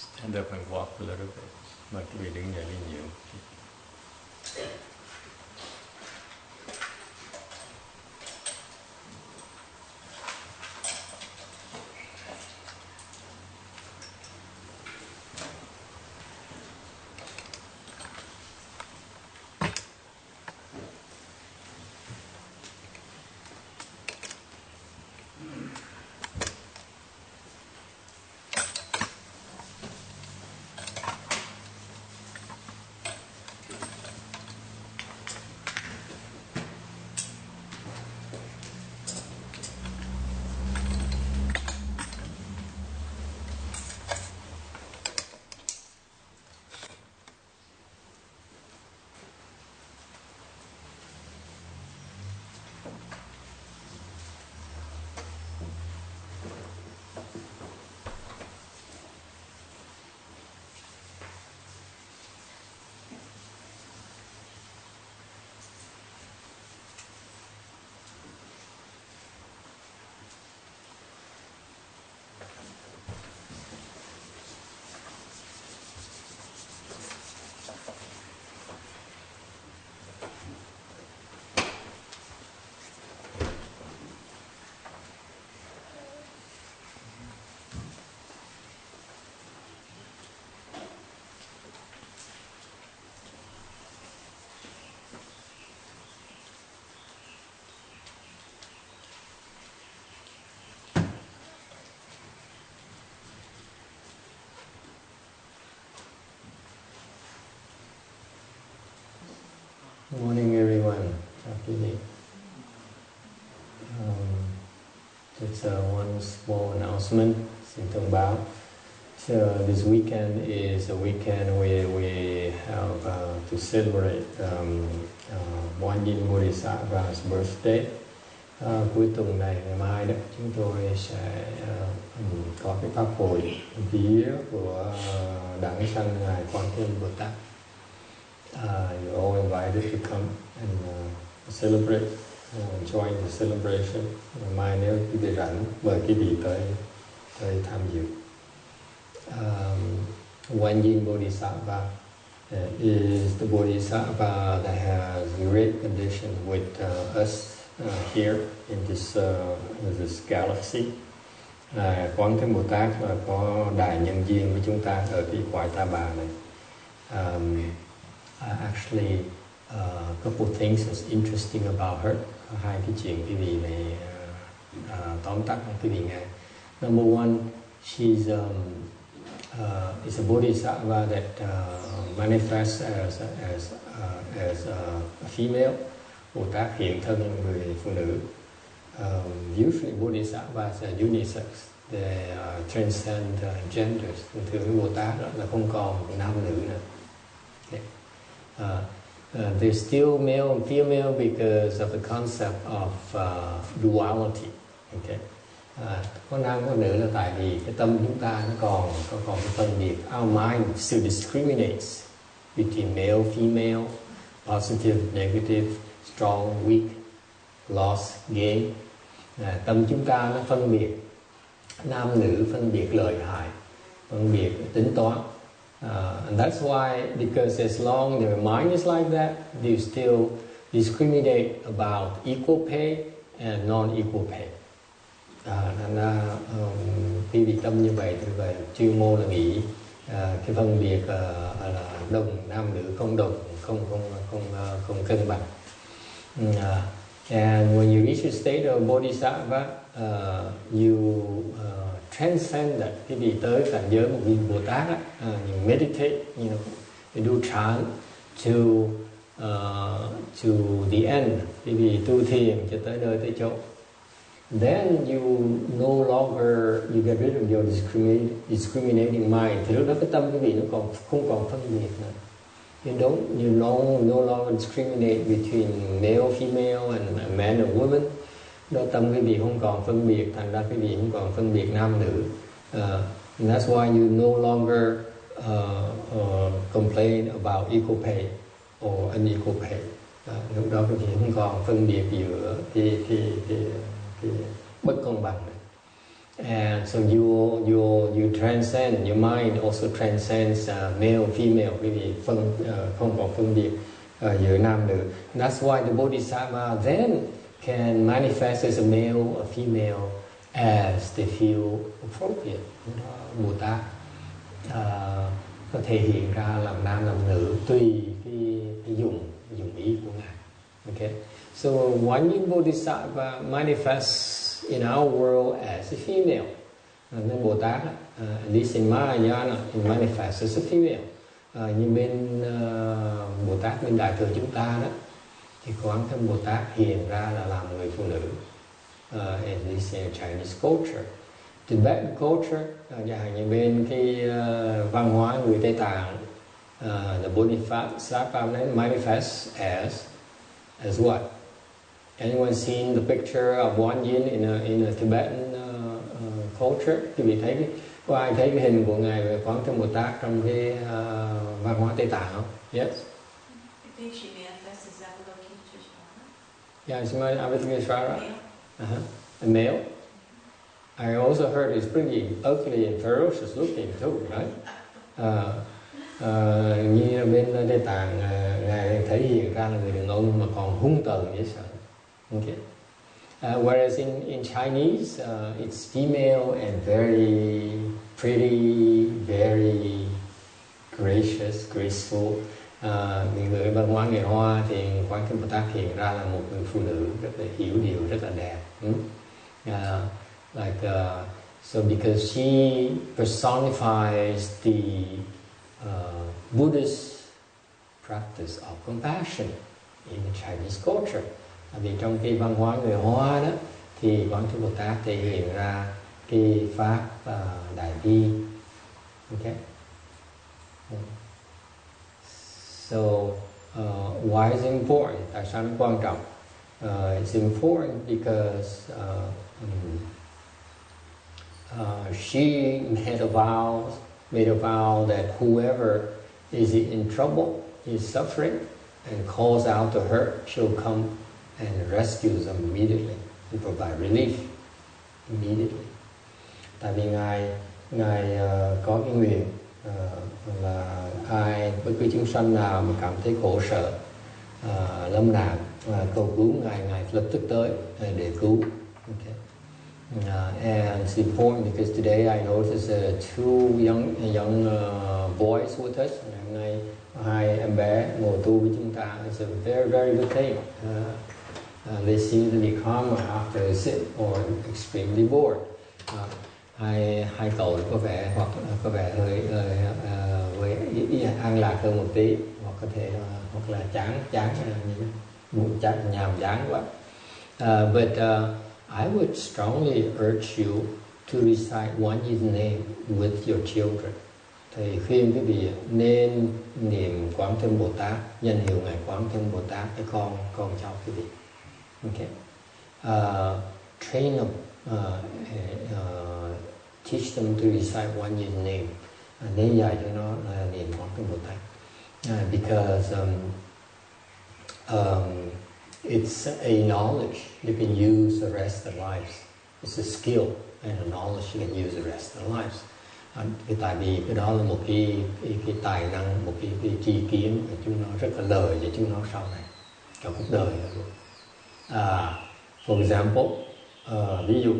Stand up and walk a little bit. Mời quý vị đứng dậy đi nhiều. Good morning, everyone. Just one small announcement. Xin thông báo. So this weekend is a weekend where we have to celebrate GuanYin Bodhisattva's birthday. Cuối tuần này, ngày mai đó, chúng tôi sẽ có cái pháp hội vía của đẳng sanh ngài Quan Thế Âm Bồ Tát. You're all invited to come and celebrate, join the celebration. Mai nếu quý vị rảnh, mời quý vị tới tham dự. GuanYin Bodhisattva is the Bodhisattva that has great condition with us here in this galaxy. Quán Thế Bồ Tát có đại nhân duyên với chúng ta ở cái cõi Ta Bà này. Actually, a couple of things that's interesting about her. Hai cái chuyện quý vị này tóm tắt quý vị nghe. Number one, she's is a bodhisattva that manifests as a female. Bồ Tát hiện thân người phụ nữ. Usually bodhisattvas are unisex. They transcend genders. Thường Bồ Tát đó là không còn nam nữ nữa. Okay. There's still male and female because of the concept of duality. Okay. Có nam có nữ là tại vì cái tâm chúng ta nó còn cái phân biệt. Our mind still discriminates between male, female, positive, negative, strong, weak, loss, gain. Tâm chúng ta nó phân biệt nam nữ, phân biệt lợi hại, phân biệt tính toán. And that's why, because as long as their mind is like that, they still discriminate about equal pay and non-equal pay. Quý vị tâm như vậy thì về chuyên môn là nghĩ cái phân biệt là đồng nam nữ không đồng, không cân bằng. And when you reach a state of bodhisattva, you transcend that. Quý vị tới cảnh giới một vị Bồ Tát á, you meditate, you do chant to the end. Quý vị tu thiền cho tới nơi tới chỗ. Then you no longer, you get rid of your discriminating mind. Thì lúc đó cái tâm quý vị nó không còn phân biệt nữa. You no longer discriminate between male, female, and man and women. Đó tâm quý vị không còn phân biệt, thành ra quý vị không còn phân biệt nam nữ. And that's why you no longer complain about equal pay or unequal pay. Lúc đó quý vị không còn phân biệt giữa cái bất công bằng nữa. And so you transcend, your mind also transcends male, female, quý vị không còn phân biệt giữa nam nữ. That's why the Bodhisattva then can manifest as a male or female as they feel appropriate. Bồ Tát có thể hiện ra làm nam làm nữ tùy cái dùng ý của ngài. Okay, so GuanYin Bodhisattva manifests in our world as a female. Nên Bồ Tát, at least in Mahayana, it manifests as a female. Như bên Bồ Tát bên Đại thừa chúng ta đó, thì Quán Thế Bồ Tát hiện ra là làm người phụ nữ. At least in Chinese culture. Tibetan culture, chẳng hạn như bên cái văn hóa người Tây Tạng, the Bodhisattva manifests as what? Anyone seen the picture of GuanYin in a Tibetan culture? Quý vị thấy có ai thấy cái hình của ngài Quán Thế Bồ Tát trong cái văn hóa Tây Tạng không? Yes. I think she manifests as Avalokiteshvara. Yeah, it's Avalokiteshvara. A male. I also heard it's pretty ugly and ferocious looking too, right? Như bên Tây Tạng, ngài thể hiện ra là người đàn ông mà còn hung tợn dễ sợ. Okay. Whereas in Chinese, it's female and very pretty, very gracious, graceful. Người văn hóa người Hoa thì Quán Thế Bồ Tát hiện ra là một người phụ nữ rất là hiểu điều, rất là đẹp. So because she personifies the Buddhist practice of compassion in the Chinese culture. Vì trong cái văn hóa người Hoa đó thì Quán Thế Bồ Tát thể hiện ra cái pháp đại bi. Okay. So why is it important? Tại sao nó quan trọng? It's important because she made a vow that whoever is in trouble, is suffering, and calls out to her, she'll come and rescue them immediately and provide relief immediately. Tại vì ngài có cái nguyện là ai bất cứ chúng sanh nào mà cảm thấy khổ sở, lâm nạn, cầu cứu ngài lập tức tới để cứu. Okay. And it's important because today I noticed two young boys with us. Ngày nay hai em bé ngồi tu với chúng ta. It's a very very good thing. They seem to be calmer after a sit or extremely bored. Hai cậu có vẻ hơi an lạc hơn một tí, hoặc có thể hoặc là chán buồn nhàm chán quá. But I would strongly urge you to recite GuanYin's name with your children. Thầy khuyên quý vị nên niệm Quán Thế Bồ Tát, danh hiệu ngài Quán Thế Bồ Tát với con cháu quý vị. Okay. Train them, teach them to recite GuanYin's name. Nên dạy cho nó là niệm Quán Thế Bồ Tát. Because it's a knowledge you can use the rest of their lives. It's a skill and a knowledge you can use the rest of their lives. Tại vì cái đó là một cái tài năng, một cái tri kiến mà chúng nó rất là lợi cho chúng nó sau này, cả cuộc đời luôn. For example, ví dụ,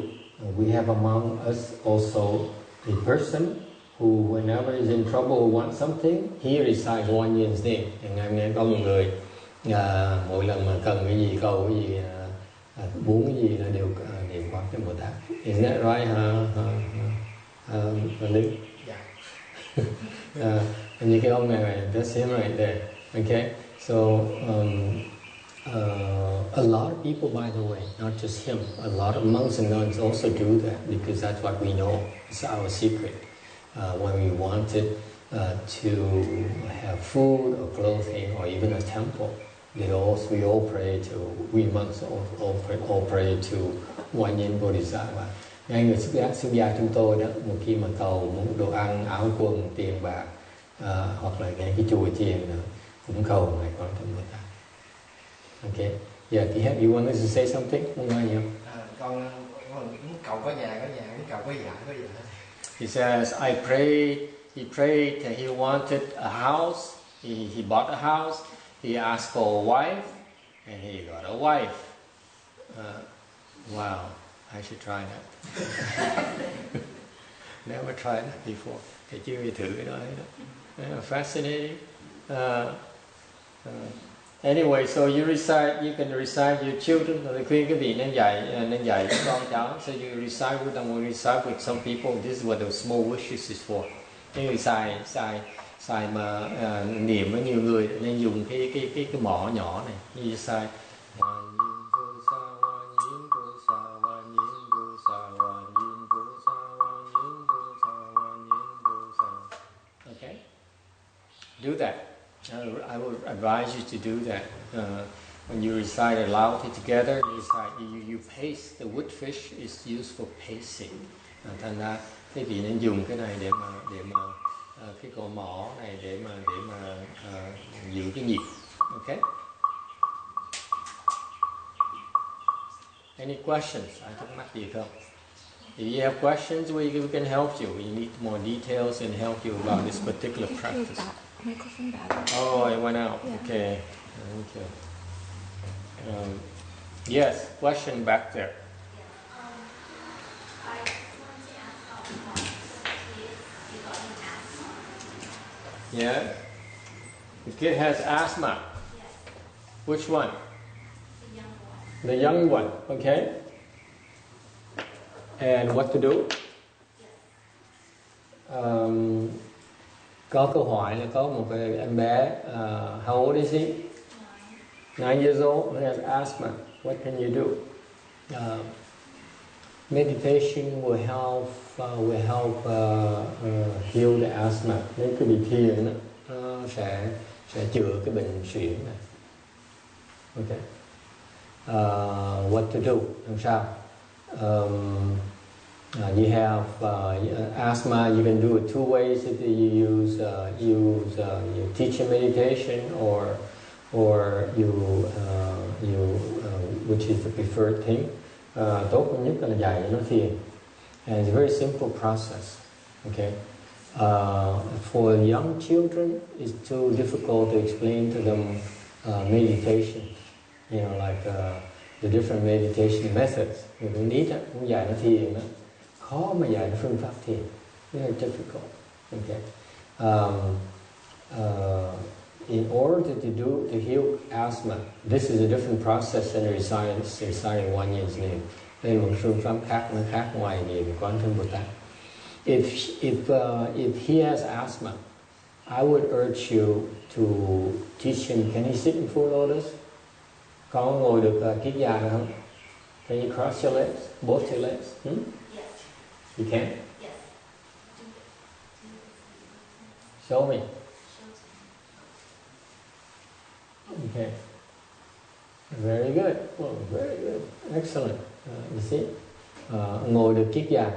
we have among us also a person who, whenever is in trouble or wants something, he recites GuanYin's name. Ngày nay có một người mỗi lần mà cần cái gì, cầu cái gì, muốn cái gì là đều niệm Quán Thế Bồ Tát. Is that right? Đức? Như cái ông này, that's him right there. Okay, so a lot of people, by the way, not just him, a lot of monks and nuns also do that because that's what we know. It's our secret. When we wanted to have food or clothing or even a temple, we all pray to, we monks all pray to GuanYin Bodhisattva. Ngay người xuất gia chúng tôi đó, một khi mà cầu muốn đồ ăn, áo quần, tiền bạc, hoặc là ngay cái chùa chiền nữa, cũng cầu ngài Quán Thế Bồ Tát. Okay. Yeah, you wanted to say something? Không nói gì không? Con cầu có nhà, cái cầu He says, I prayed, he prayed that he wanted a house, he bought a house, he asked for a wife, and he got a wife. Wow, I should try that. Never tried that before. Thì chưa thử cái đó hết. Fascinating. Anyway, so you can recite your children. Tôi khuyên các vị nên dạy các con cháu. So you recite with them, or recite with some people. This is what the small wishes is for. Nên xài mà niệm với nhiều người nên dùng cái mỏ nhỏ này. Như xài Okay, do that. I would advise you to do that. When you recite aloud together, you pace. The wood fish is used for pacing. Thành ra quý vị nên dùng cái này để mà cái con mỏ này để mà giữ cái nhịp. Okay. Any questions? Ai thắc mắc gì không? If you have questions, we can help you. We need more details and help you about this particular practice. Oh, it went out. Yeah. Okay. Thank you. Yes, question back there. I want to ask about the kids regarding asthma. Yeah? The kid has asthma. Yes. Which one? The young one. The young one, okay. And what to do? Yes. Có câu hỏi là có một cái em bé, how old is he? 9 years old, he has asthma. What can you do? Meditation will help heal the asthma. Nếu cái bị thiền nó sẽ chữa cái bệnh suyễn này. Okay. What to do? Làm sao? You have asthma. You can do it two ways. If you use teaching meditation, or you which is the preferred thing. Tốt nhất là dạy nó thiền. And it's a very simple process. Okay. For young children, it's too difficult to explain to them meditation. You know, like the different meditation methods. Người cũng ít á, cũng dạy nó thiền đó. Khó mà dạy nó phương pháp thiền. Very difficult. Okay. In order to heal asthma, this is a different process than reciting GuanYin's name. Đây là một phương pháp khác, nó khác ngoài niệm Quán Thân Bồ Tát. If he has asthma, I would urge you to teach him. Can he sit in full lotus? Con ngồi được kiết già được không? Can you cross your legs, both your legs? Yes. You can? Yes. Show me. Okay. Very good. Well, very good. Excellent. You see, ngồi được kiết già.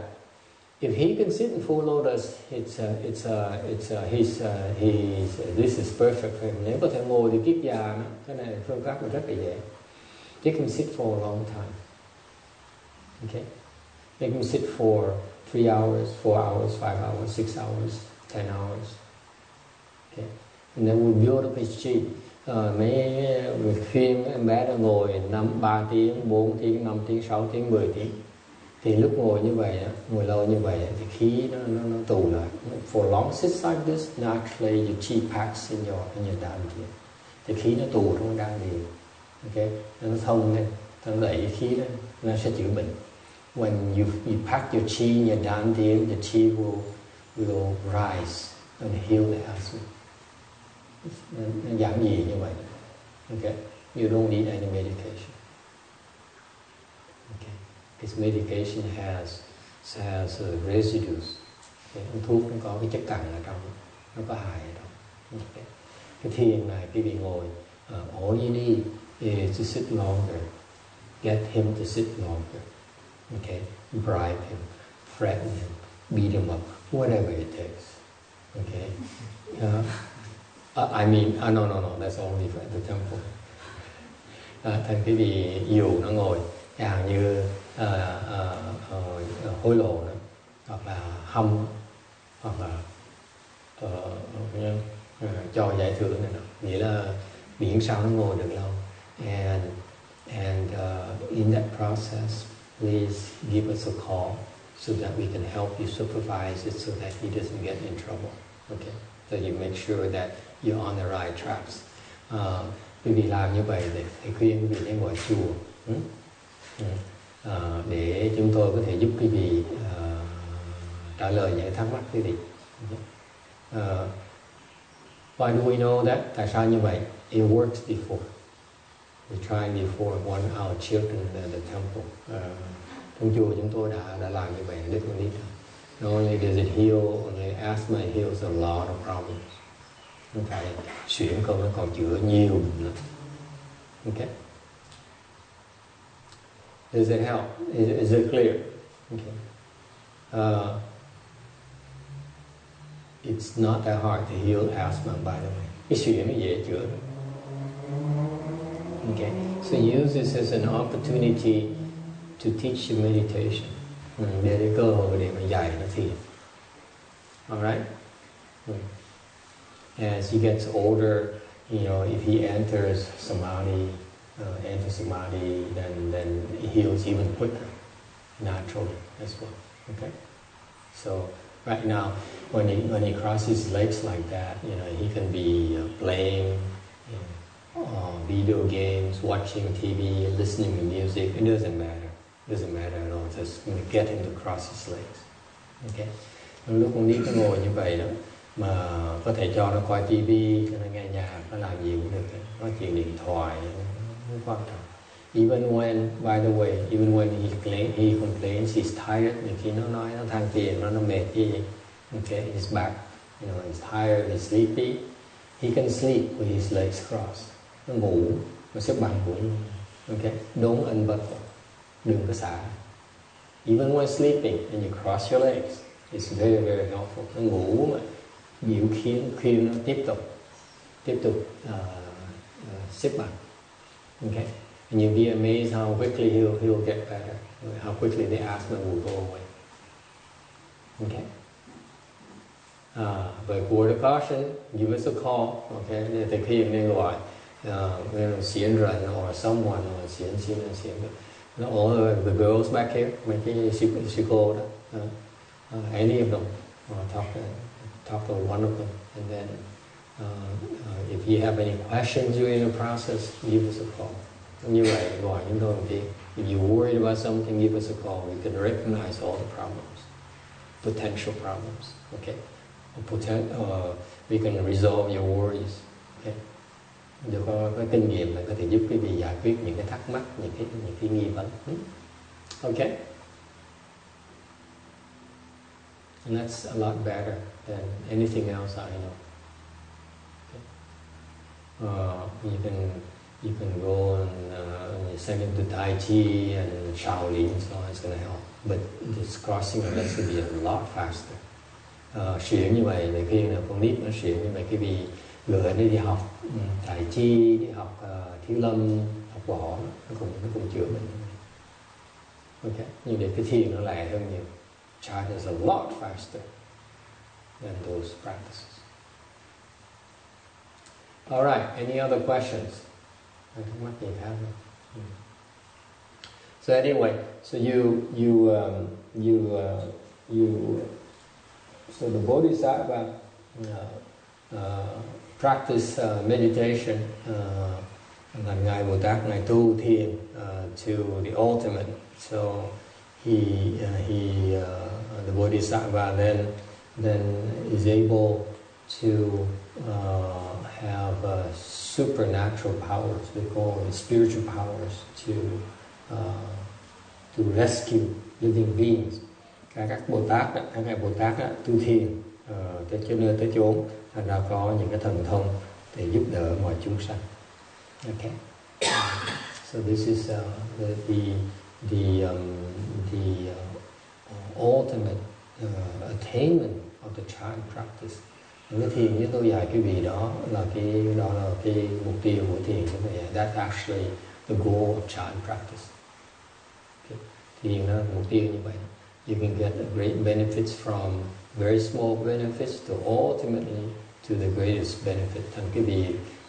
If he can sit in full lotus, this is perfect for him. Nếu có thể ngồi được kiết già, cái này phương pháp rất là dễ. He can sit for a long time. Okay. Make him sit for 3 hours, 4 hours, 5 hours, 6 hours, 10 hours. Okay. And then we build up his chi. Mấy khuyên em bé nó ngồi 3 tiếng, 4 tiếng, 5 tiếng, 6 tiếng, 10 tiếng. Thì lúc ngồi như vậy, ngồi lâu như vậy thì khí nó tụ lại. For long sits like this, naturally your chi packs in your dantian. Thì khí nó tụ trong đan điền. Okay, nó thông lên, nó đẩy cái khí lên, nó sẽ chữa bệnh. When you pack your chi in your dantian, the chi will rise and heal the asthma. Nó giản dị như vậy. Okay, you don't need any medication. Okay, because medication has residues. Okay, thuốc nó có cái chất cặn ở trong, nó có hại ở trong. Okay. Cái thiền này quý vị ngồi, all you need is to sit longer. Get him to sit longer. Okay, bribe him, threaten him, beat him up, whatever it takes. Okay. I mean, no, that's only for the temple. Thành quý vị dù nó ngồi, chẳng như hối lộ nữa, hoặc là hâm, hoặc là cho giải thưởng này nọ, nghĩa là miễn sao nó ngồi được lâu. And in that process, please give us a call so that we can help you supervise it so that he doesn't get in trouble. Okay, so you make sure that you're on the right tracks. Quý vị làm như vậy để thầy khuyên quý vị nên gọi chùa để chúng tôi có thể giúp quý vị trả lời những thắc mắc quý vị. Why do we know that? Tại sao như vậy? It works before. We tried before one our children at the temple. Trong chùa chúng tôi đã làm như vậy rất là ít. Not only does it heal, only asthma heals a lot of problems. Không phải suyễn không, nó còn chữa nhiều nữa. Okay. Does it help? Is it clear? Okay. It's not that hard to heal asthma, by the way. Cái suyễn nó dễ chữa. Okay. So use this as an opportunity to teach you meditation. Để cơ hội để mà dạy nó thiền. Alright? As he gets older, you know, if he enters samadhi, then he heals even quicker, naturally as well. Okay? So right now, when he crosses his legs like that, you know, he can be playing video games, watching TV, listening to music. It doesn't matter. It doesn't matter at all. Just get him to cross his legs. Okay? Lúc con nít nó ngồi như vậy đó, mà có thể cho nó coi TV, cho nó nghe nhạc, nó làm gì cũng được, nói chuyện điện thoại, không quan trọng. Even when, by the way, even when he complains he's tired, nhiều khi nó nói nó than phiền, nó mệt gì, okay, his back, you know, he's tired, he's sleepy, he can sleep with his legs crossed. Nó ngủ, nó xếp bằng ngủ luôn. Okay, don't unbuckle, đừng có xả. Even when sleeping and you cross your legs, it's very, very helpful. Nó ngủ mà biểu khiến nó tiếp tục xếp bằng. Okay, and you'll be amazed how quickly he'll get better, how quickly the asthma will go away. Okay. But word of caution, give us a call. Okay, để thầy khuyên nên gọi xiển rần or someone or xiển. All the girls back here, mấy cái sư cô đó, any of them, talk to one of them, and then if you have any questions during the process, give us a call. Như vậy gọi chúng tôi một tiếng. If you're worried about something, give us a call. We can recognize all the problems, potential problems. Okay, we can resolve your worries. Okay, để có kinh nghiệm là có thể giúp quý vị giải quyết những cái thắc mắc, những cái nghi vấn. Okay. And that's a lot better than anything else I know. Okay. You can go and send him to Tai Chi and Shaolin, so it's going to help. But this crossing of legs will be a lot faster. Xuyển như vậy, để khi là con nít nó xuyển như vậy, cái vì gửi nó đi học Tai Chi, đi học Thiếu Lâm, học võ, nó cũng chữa mình. Okay, nhưng để cái thiền nó lẹ hơn nhiều. China is a lot faster than those practices. All right. Any other questions? So anyway, so so the Bodhisattva practice meditation. Là ngài Bồ Tát ngài tu thiền to the ultimate. So the Bodhisattva then is able to have supernatural powers, we call it spiritual powers, to rescue living beings. Các Bồ Tát, các ngài Bồ Tát tu thiền tới nơi tới chốn, thành ra có những cái thần thông để giúp đỡ mọi chúng sanh. Okay. So this is the ultimate attainment of the Chan practice. Cái thiền như tôi dạy quý vị đó là cái mục tiêu của thiền. That's actually the goal of Chan practice. Okay. Thiền nó mục tiêu như vậy. You can get great benefits from very small benefits to ultimately to the greatest benefit. Thành quý vị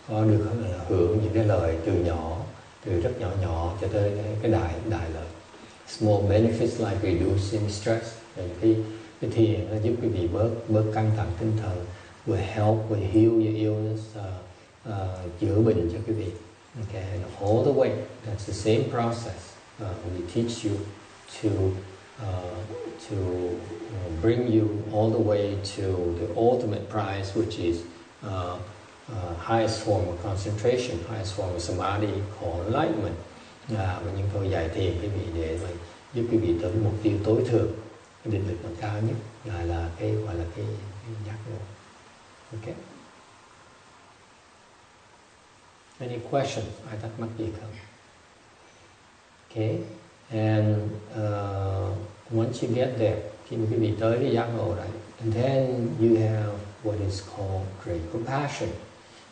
có được hưởng những cái lời từ nhỏ, từ rất nhỏ nhỏ cho tới cái đại lợi. Small benefits like reducing stress. Cái thiền nó giúp quý vị bớt căng thẳng tinh thần, will help, will heal your illness, chữa bệnh cho quý vị. Okay, and all the way, that's the same process. We teach you to bring you all the way to the ultimate prize, which is highest form of concentration, highest form of samadhi, called enlightenment. Và những câu dạy thiền quý vị để mà giúp quý vị tới mục tiêu tối thượng, cái định lực cao nhất là cái gọi là cái giác ngộ. Okay. Any questions? Ai thắc mắc gì không? Okay. And once you get there, khi mà quý vị tới cái giác ngộ đấy, and then you have what is called great compassion.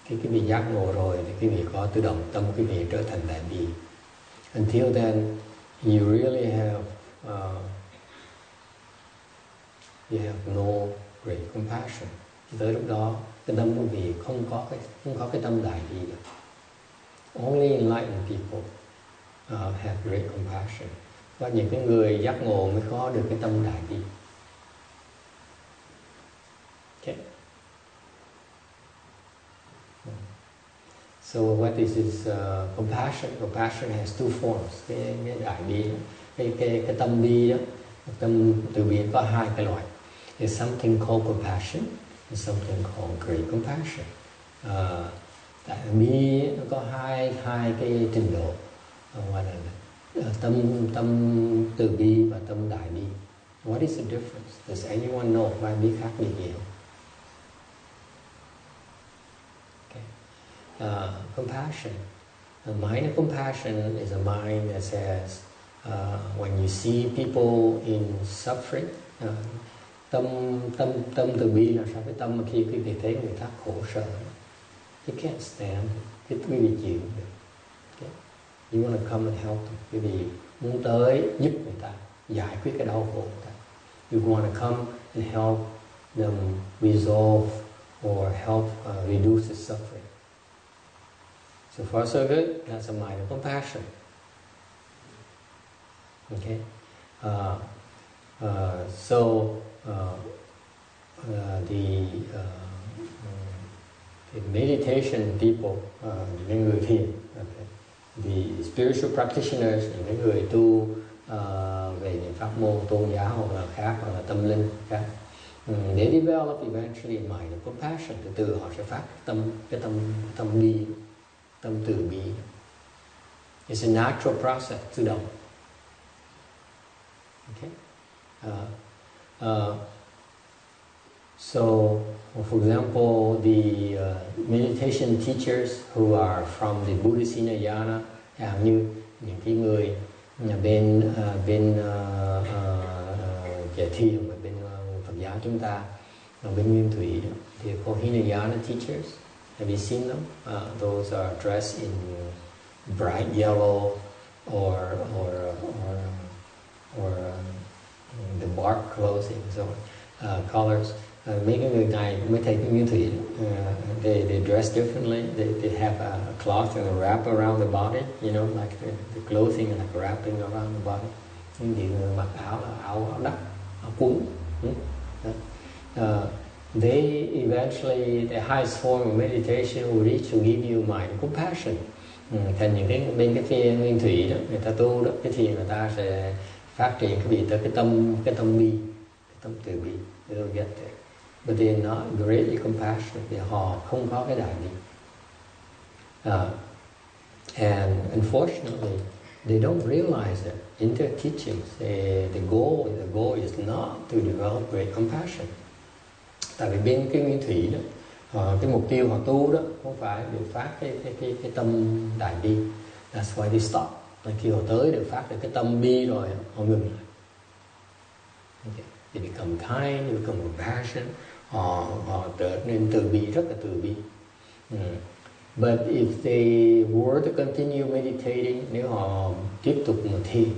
Khi quý vị giác ngộ rồi thì quý vị có tự động tâm quý vị trở thành đại bi. Until then, you really have no great compassion. Tới lúc đó, cái tâm quý vị không có cái tâm đại bi được. Only enlightened people have great compassion. Và những cái người giác ngộ mới có được cái tâm đại bi. Okay. So what is compassion? Compassion has two forms. Cái đại bi, cái tâm bi đó, tâm từ bi có hai cái loại. There's something called compassion, and something called great compassion. Tại bi nó có hai cái trình độ, gọi là tâm từ bi và tâm đại bi. What is the difference? Does anyone know why bi khác biệt gì không? Compassion. The mind of compassion is a mind that says, when you see people in suffering, tâm từ bi là sao? Cái tâm mà khi quý vị thấy người ta khổ sở, you can't stand, cái quý vị chịu được. Okay. You want to come and help them. Quý vị muốn tới giúp người ta giải quyết cái đau khổ của người ta. You want to come and help them resolve or help reduce the suffering. So far so good. That's a mind of compassion. Okay. The meditation people, những người thiền, the spiritual practitioners, những người tu về những pháp môn tôn giáo hoặc là khác, hoặc là tâm linh khác, they develop eventually a mind of compassion. Từ từ họ sẽ phát tâm bi, tâm từ bi. It's a natural process, tự động. Okay. So, for example, the meditation teachers who are from the Buddhist Hinayana, như những cái người bên giải thiền và bên Phật giáo chúng ta, bên Nguyên Thủy, they're called Hinayana teachers. Have you seen them? Those are dressed in bright yellow or the bark clothing, so colors. Mấy cái người này mới thấy cái Nguyên Thủy, they dress differently. They have a cloth and a wrap around the body, you know, like the clothing and like wrapping around the body. Những người mặc áo là áo đắp, áo quấn. They eventually, the highest form of meditation will reach to give you mind compassion. Thành những cái bên cái phía Nguyên Thủy đó, người ta tu đó, cái thiền người ta sẽ phát triển cái vị tới cái tâm bi, cái tâm từ bi. They don't get there, but they are not greatly compassionate. Thì họ không có cái đại bi. And unfortunately, they don't realize that in their teachings, the goal is not to develop great compassion. Tại vì bên cái Nguyên Thủy đó, cái mục tiêu họ tu đó không phải được phát cái tâm đại bi. That's why they stop. Khi họ tới được phát được cái tâm bi rồi, họ ngừng lại. Okay. They become kind, they become compassionate. Họ trở nên từ bi, rất là từ bi. But if they were to continue meditating, nếu họ tiếp tục mà thiền,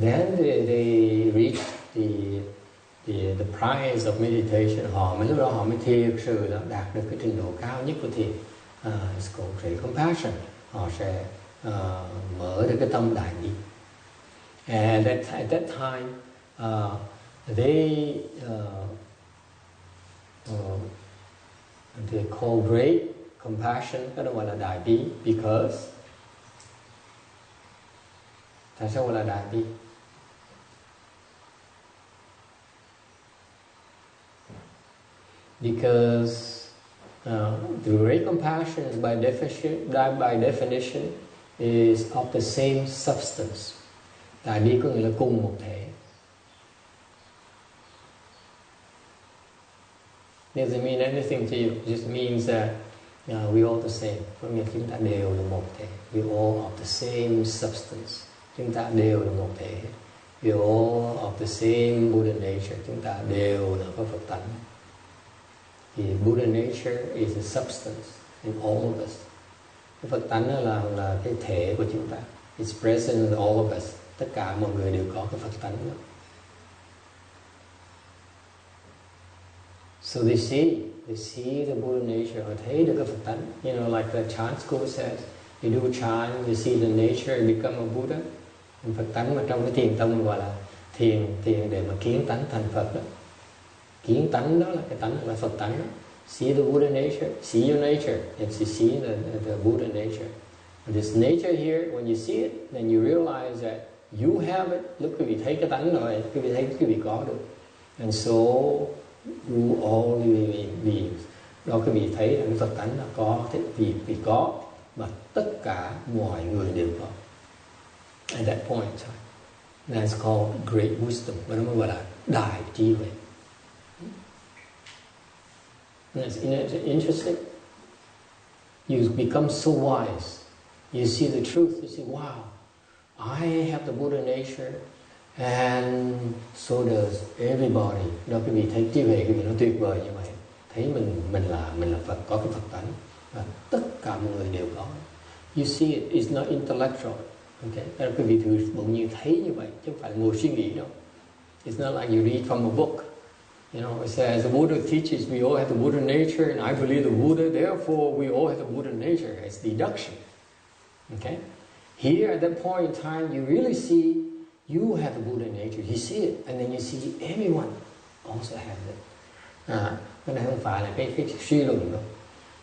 then they reach the price of meditation, họ mới lúc đó họ mới thiệt sự là đạt được cái trình độ cao nhất của thiền. It's called great compassion. Họ sẽ mở được cái tâm đại bi. And at that time, they call great compassion, cái đó gọi là đại bi, because tại sao gọi là đại bi? Because the great compassion is by definition is of the same substance. Đại bi có nghĩa là cùng một thể. Doesn't mean anything to you. It just means that we all the same. Có nghĩa chúng ta đều là một thể. We all of the same substance. Chúng ta đều là một thể. We all of the same Buddha nature. Chúng ta đều là có Phật tánh. The Buddha nature is a substance in all of us. Cái Phật tánh là cái thể của chúng ta. It's present in all of us. Tất cả mọi người đều có cái Phật tánh đó. So they see the Buddha nature. Họ thấy được cái Phật tánh. You know, like the chant school says, you do chant, you see the nature, you become a Buddha. Phật tánh mà trong cái thiền tông gọi là thiền để mà kiến tánh thành Phật đó. Kiến tánh đó là cái tánh là Phật tánh đó. See the Buddha nature, see your nature, and you see the Buddha nature. And this nature here, when you see it, then you realize that you have it. Lúc quý vị thấy cái tánh rồi, quý vị thấy quý vị có được. And so do all living beings. Đó quý vị thấy là cái Phật tánh là có, thế vì có, mà tất cả mọi người đều có. At that point in time, that's called great wisdom. Và nó mới gọi là đại trí huệ. It's interesting. You become so wise. You see the truth. You say, wow, I have the Buddha nature, and so does everybody. Đó quý vị thấy trí huệ, quý vị nó tuyệt vời như vậy. Thấy mình là Phật, có cái Phật tánh, và tất cả mọi người đều có. You see it, it's not intellectual. Okay, đó quý vị thử bỗng nhiên thấy như vậy, chứ không phải ngồi suy nghĩ đâu. It's not like you read from a book. You know, it says the Buddha teaches we all have the Buddha nature, and I believe the Buddha, therefore we all have the Buddha nature. It's deduction. Okay? Here at that point in time, you really see you have the Buddha nature. You see it, and then you see everyone also has it. Cái này không phải là cái suy luận đâu.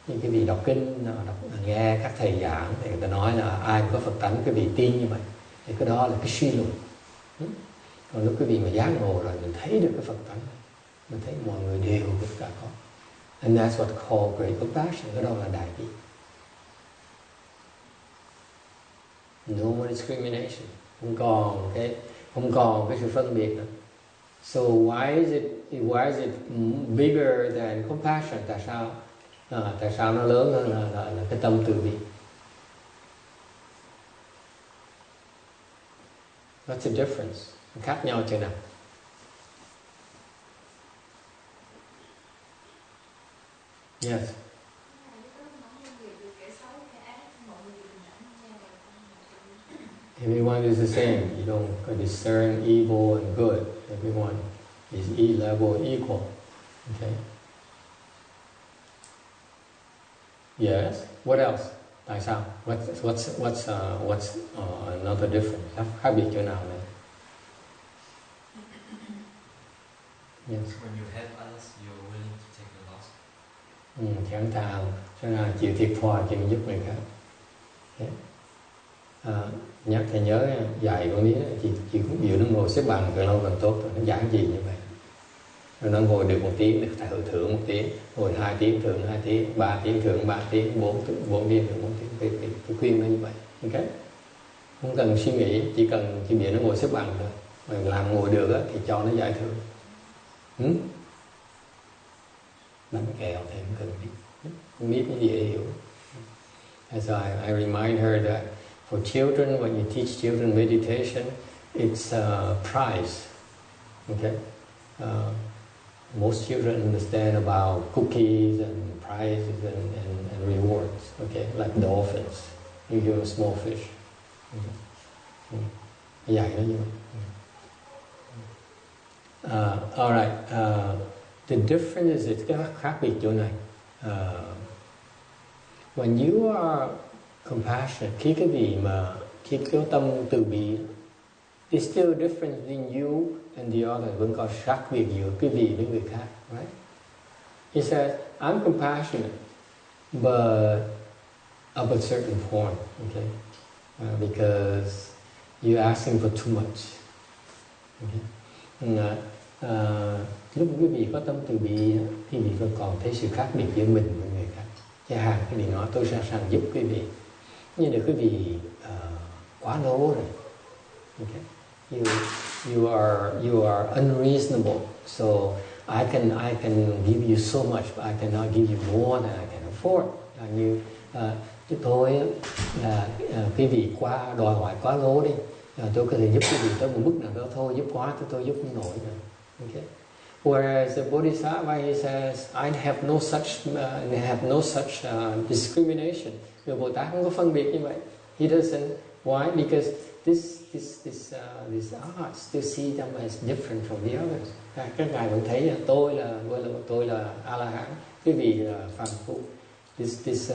Nhưng cái vị đọc kinh, nghe các thầy giảng thì người ta nói là ai có Phật tánh, cái vị tin như vậy. Thì cái đó là cái suy luận. Còn lúc cái vị mà giác ngộ rồi, mình thấy được cái Phật tánh. Mình thấy mọi người đều tất cả có. And that's what called great compassion. Cái đó là đại bi. No more discrimination. Không còn cái sự phân biệt nữa. So why is it bigger than compassion? Tại sao nó lớn hơn là cái tâm từ bi? What's the difference? Khác nhau chừng nào? Yes. Everyone is the same. You don't discern evil and good. Everyone is level equal. Okay. Yes. What else? Tại sao? What's another difference? Khác biệt chỗ nào này? Yes. When you help others, you're willing to take the loss. Chẳng thà cho nên chịu thiệt thòi khi mình giúp người khác. Okay. Nhắc thầy nhớ dạy con biết chị cũng chịu nó ngồi xếp bằng càng lâu càng tốt rồi, nó giảng gì như vậy. Rồi nó ngồi được 1 tiếng được thưởng 1 tiếng, ngồi 2 tiếng thưởng 2 tiếng, 3 tiếng thưởng 3 tiếng, 4 tiếng thưởng 4 tiếng. Tôi khuyên nó như vậy. Okay. Không cần suy nghĩ, chỉ cần khi bị nó ngồi xếp bằng thôi. Mà làm ngồi được á, thì cho nó giải thưởng. Bánh kẹo thì không cần biết. Không biết cái gì để hiểu. So I remind her that for children, when you teach children meditation, it's a prize. Okay? Most children understand about cookies and prizes and rewards. Okay? Like dolphins. You give a small fish. Dạy nó như vậy. Alright, the difference is cái khác biệt chỗ này. When you are compassionate, khi cái vị mà khi có tâm từ bi, it's still difference between you and the other, vẫn có khác biệt giữa cái vị với người khác, right? He says, I'm compassionate, but of a certain form, okay? Because you're asking for too much. Okay? Lúc quý vị có tâm từ bi, quý vị vẫn còn thấy sự khác biệt giữa mình với người khác. Chẳng hạn quý vị nói tôi sẵn sàng giúp quý vị, nhưng nếu quý vị quá lố rồi, okay? You are unreasonable. So I can give you so much, but I cannot give you more than I can afford. Như tôi là quý vị quá đòi hỏi quá lố đi, tôi có thể giúp quý vị tới một mức nào đó thôi, giúp quá tôi giúp không nổi nữa. Okay. Whereas the Bodhisattva, he says, I have no such discrimination. Người Bồ Tát không có phân biệt như vậy. He doesn't. Why? Because this art still see them as different from the others. Các ngài vẫn thấy là tôi là A-la-hán, quý vị là phàm phu. This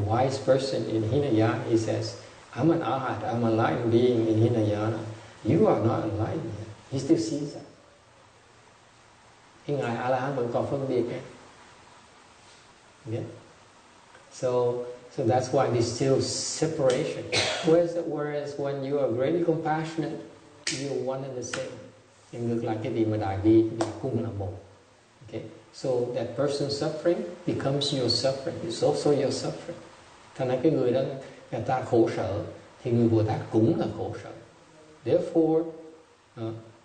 wise person in Hinayana, he says, I'm an arhat, I'm a enlightened being in Hinayana. You are not enlightened yet. He still sees that. Cái ngài A-la-hán vẫn còn phân biệt. Okay? So that's why there's still separation. Whereas when you are greatly compassionate, you're one and the same. Nhưng ngược lại cái vị mà đại bi, cái vị cùng là một. Okay? So that person suffering becomes your suffering. It's also your suffering. Thành ra cái người đó, người ta khổ sở, thì người Bồ Tát cũng là khổ sở. Therefore,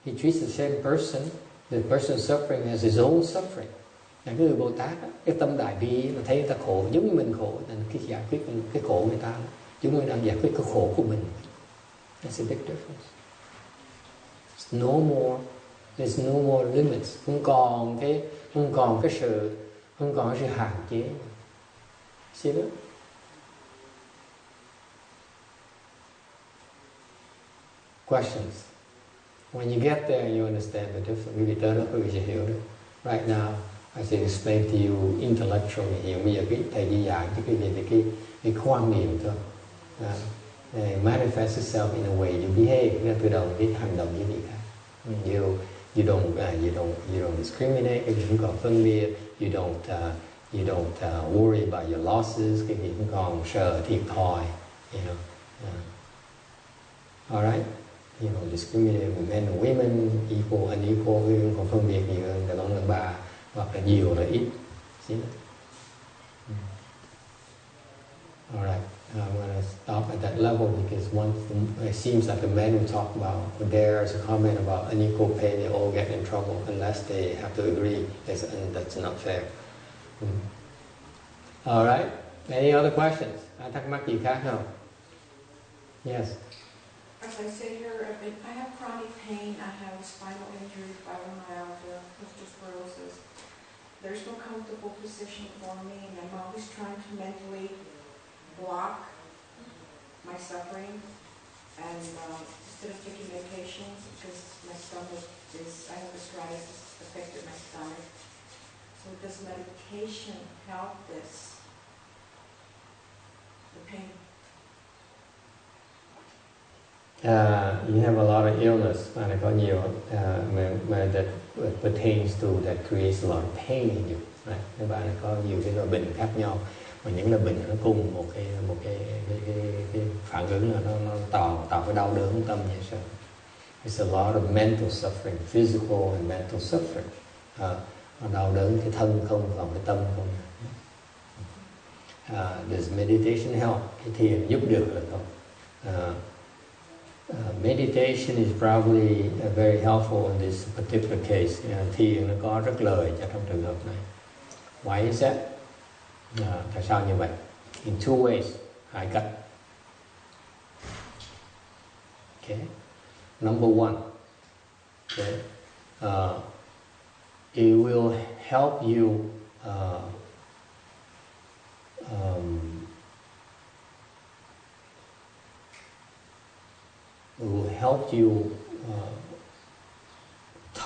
he treats the same person, the person suffering as his own suffering. Cái người Bồ Tát, cái tâm đại bi mà thấy người ta khổ, giống như mình khổ, nên cái giải quyết cái khổ người ta, chúng mình đang giải quyết cái khổ của mình. That's a big difference. There's no more limits. Không còn cái sự hạn chế. See that? Questions? When you get there, you understand the difference. Quý vị tới đó quý vị sẽ hiểu được. Right now, I say explain to you intellectually. Hiện bây giờ cái thầy đi dạy cho quý vị thì cái quan niệm thôi. Manifest itself in a way you behave. Từ đầu cái hành động như vậy khác. You don't discriminate. Cái gì cũng còn phân biệt. You don't worry about your losses. Cái gì cũng còn sợ thiệt thòi. You know. All right. You know, discriminate with men and women, equal, unequal, còn phân biệt nhiều hơn, đàn ông đàn bà, hoặc là nhiều là ít. See that? All right, I'm going to stop at that level because it seems like the men who talk about, there's a comment about unequal pay, they all get in trouble unless they have to agree, and that's not fair. All right, any other questions? Ai thắc mắc gì khác không? Yes. As I sit here, I have chronic pain, I have spinal injury, fibromyalgia, osteoporosis. There's no comfortable position for me, and I'm always trying to mentally block my suffering. And instead of taking medication, because my stomach I have gastritis, affected my stomach. So does medication help this? The pain? You have a lot of illness, và có nhiều that pertains to, that creates a lot of pain in you. Right? Các bạn có nhiều cái loại bệnh khác nhau, và những loại bệnh nó cùng một cái phản ứng là nó tạo cái đau đớn tâm như sao. It's a lot of mental suffering, physical and mental suffering. Đau đớn cái thân không, còn cái tâm không. Does meditation help? Cái thiền giúp được là không? Meditation is probably very helpful in this particular case. Thiền nó có rất lợi cho trong trường hợp này. Why is that? Tại sao như vậy? In two ways. Hai cách. Okay. Number one. Okay. It will help you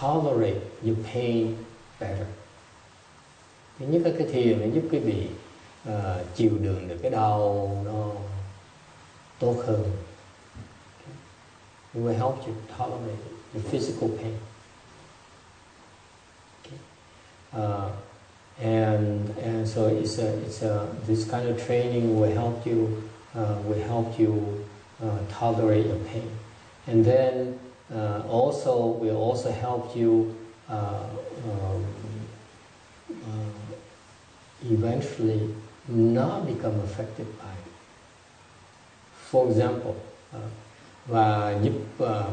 tolerate your pain better. Thứ nhất là cái thiền nó giúp quý vị chịu đựng được cái đau nó tốt hơn. It will help you tolerate the physical pain. Okay. And so this kind of training will help you tolerate your pain, and then will also help you eventually not become affected by it. For example, và giúp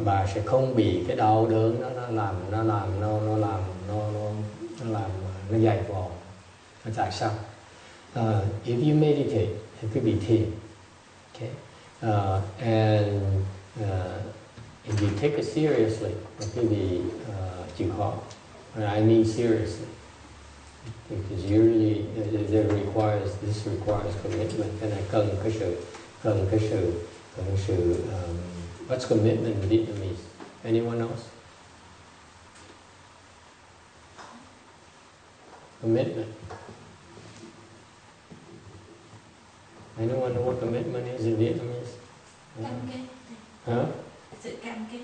bà sẽ không bị cái đau đớn nó dày vò. Tại sao? If you meditate, thì quý vị thiền, okay, and if you take it seriously, quý vị chịu khó. I mean seriously, because usually this requires commitment. Cái này cần cái sự what's commitment in Vietnamese? Anyone else? Commitment. Anyone know what commitment is in Vietnamese? Cam kết. Huh? Sự cam kết.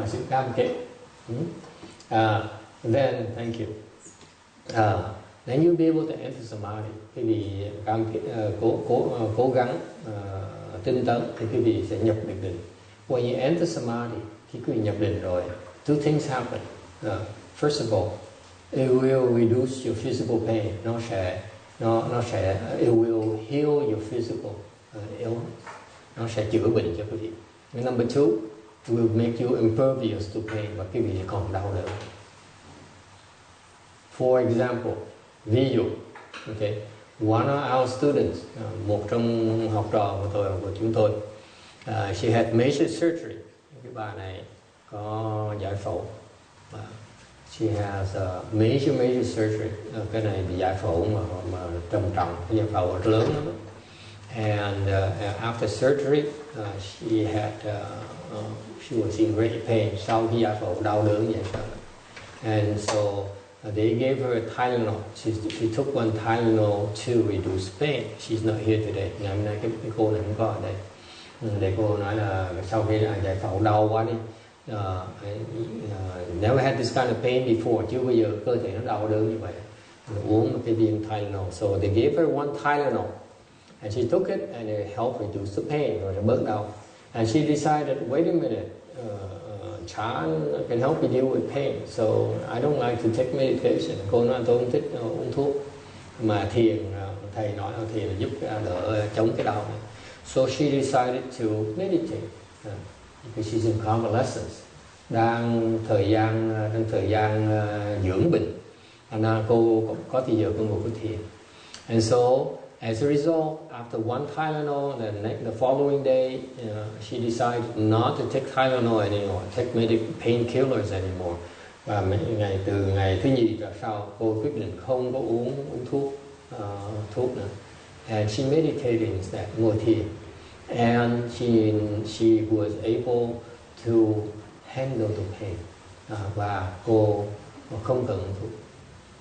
Sự cam kết. Then, thank you. Then you'll be able to enter samadhi. Quý vị cố gắng tinh tấn thì quý vị sẽ nhập được định. When you enter samadhi, khi quý vị nhập định rồi, two things happen. First of all, it will reduce your physical pain. It will heal your physical illness. Nó sẽ chữa bệnh cho quý vị. And number two, it will make you impervious to pain, và quý vị còn đau đớn. For example, ví dụ, okay, one of our students, một trong học trò của chúng tôi, she had major surgery. Cái bà này có giải phẫu. She has a major surgery. Cái này bị giải phẫu mà trầm trọng, cái giải phẫu lớn lắm. And after surgery, she was in great pain. Sau khi giải phẫu đau đớn vậy sao? And so they gave her a Tylenol. She took one Tylenol to reduce pain. She's not here today. Ngày hôm nay cái cô này không có ở đây. Để cô nói là sau khi giải phẫu đau quá đi. Never had this kind of pain before. Chứ bây giờ cơ thể nó đau đớn như vậy. Uống một cái viên Tylenol. So they gave her one Tylenol. And she took it and it helped reduce the pain. Rồi nó bớt đau. And she decided, wait a minute. Chan can help you deal with pain, so I don't like to take medication. Cô nói tôi không thích uống thuốc, mà thiền, thầy nói là thiền là giúp đỡ chống cái đau này. So she decided to meditate because she's in convalescence, đang thời gian dưỡng bệnh, nên cô có thì giờ cô ngồi thiền. And so as a result, after one Tylenol, the following day, she decided not to take Tylenol anymore, take painkillers anymore. Và từ ngày thứ nhì trở sau, cô quyết định không có uống thuốc nữa. And she meditated instead, ngồi thiền. And she was able to handle the pain. Và cô không cần thuốc.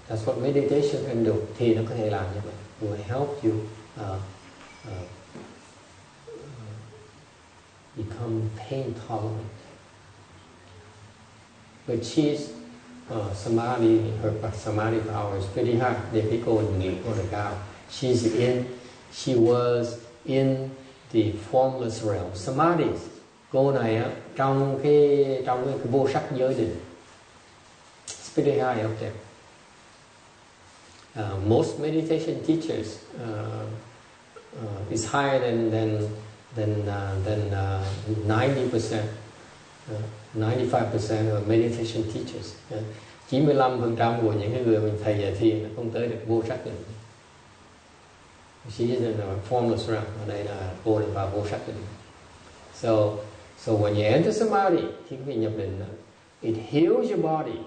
That's what meditation can do. Thiền nó có thể làm như vậy. Will help you become pain tolerant. But she's samadhi, her samadhi power is pretty high. Để cái cô nghiệp của được cao. She was in the formless realm. Samadhi, cô này á, trong cái vô sắc giới định. It's pretty high up there. Most meditation teachers is higher than 90%, 95% of meditation teachers. 95% của những cái người mình thầy dạy thiền không tới được vô sắc định. She is in a formless realm. Ở đây là cô được vào vô sắc định. So when you enter samadhi, khi quý vị nhập định, it heals your body.